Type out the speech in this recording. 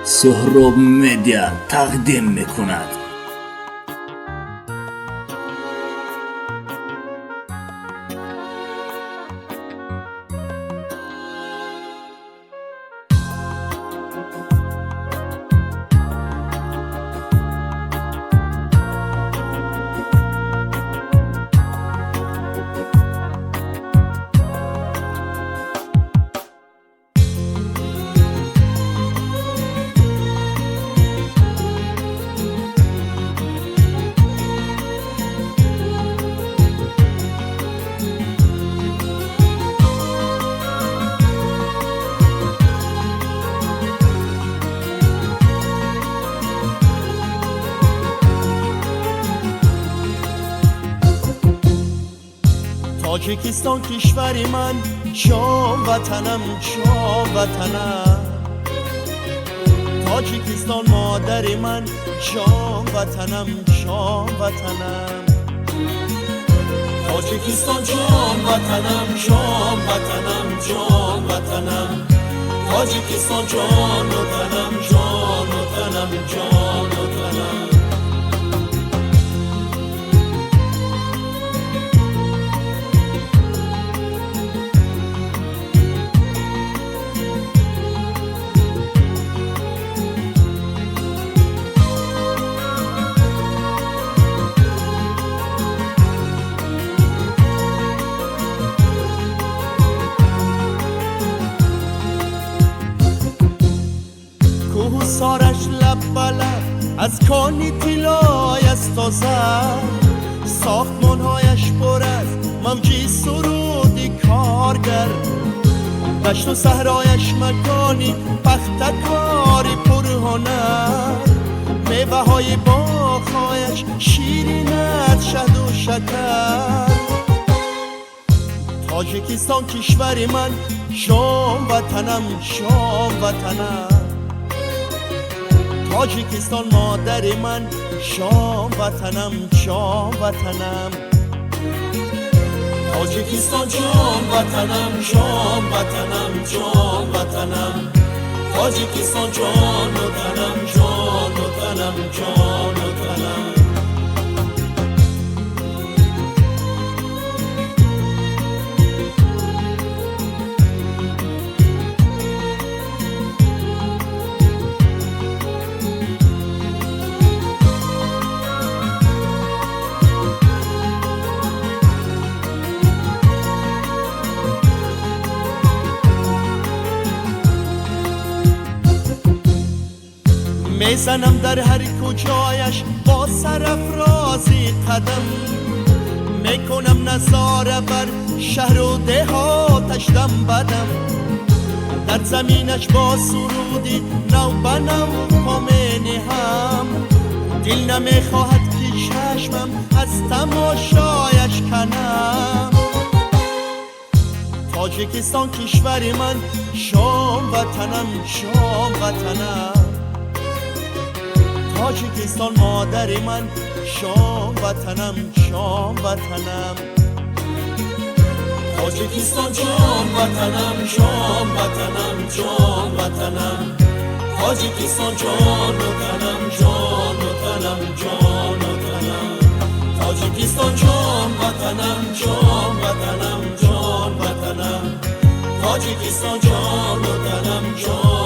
سهراب مدیا تقدیم میکند. تاجیکستان کشوری من، شام وطنم، شام وطنم. تاجیکستان مادری من، شام وطنم، شام وطنم. تاجیکستان جان وطنم، شام وطنم، جان وطنم. تاجیکستان جان وطنم، جان وطنم، جان وطنم. سارش لب بلب از کانی طلای از تازه، ساختمانهایش پر از موجی سرودی کارگر، دشت و صحرایش مکانی پختکاری پرهنر، میوه های باغهایش شیرین از شهد و شکر. تاجیکستان کشوری من، شام وطنم، شام وطنم. تاجیکستان مادری من، شام وطنم، شام وطنم. تاجیکستان جان وطنم، شام وطنم، جان وطنم. تاجیکستان جان وطنم، جان وطنم، جان وطنم. میزنم در هر کجایش با سرافرازی قدم، میکنم نظاره بر شهر و دهاتش دم بدم، در زمینش با سرودی نو بنم پا مینهم، دل نمیخواهد که چشمم از تماشایش کنم. تاجیکستان کشوری من، شام وطنم، شام وطنم. تاجیکستان مادری من، شام وطنم، شام وطنم. تاجیکستان جان وطنم، شام وطنم، جان وطنم. تاجیکستان جان وطنم، جان وطنم، جان وطنم. تاجیکستان جان وطنم، جان وطنم، جان وطنم. تاجیکستان جان وطنم، جان